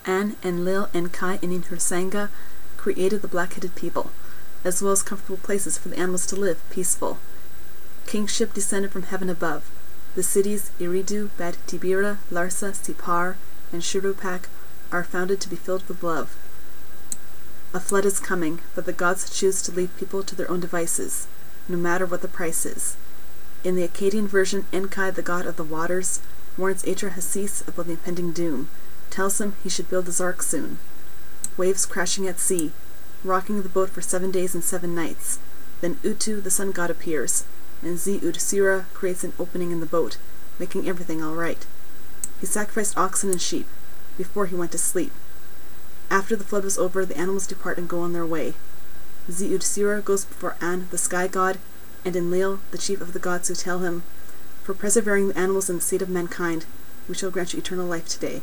An, Enlil, Enkai, and Inhursanga created the black-headed people, as well as comfortable places for the animals to live, peaceful. Kingship descended from heaven above. The cities Eridu, Bad Tibira, Larsa, Sipar, and Shurupak are founded to be filled with love. A flood is coming, but the gods choose to leave people to their own devices, no matter what the price is. In the Akkadian version, Enkai, the god of the waters, warns Atrahasis about the impending doom, tells him he should build his ark soon. Waves crashing at sea, rocking the boat for 7 days and 7 nights. Then Utu, the sun god, appears, and Zi-Utsira creates an opening in the boat, making everything all right. He sacrificed oxen and sheep before he went to sleep. After the flood was over, the animals depart and go on their way. Zi-Utsira goes before An, the sky god, and Enlil, the chief of the gods, who tell him, "For persevering the animals in the seed of mankind, we shall grant you eternal life today."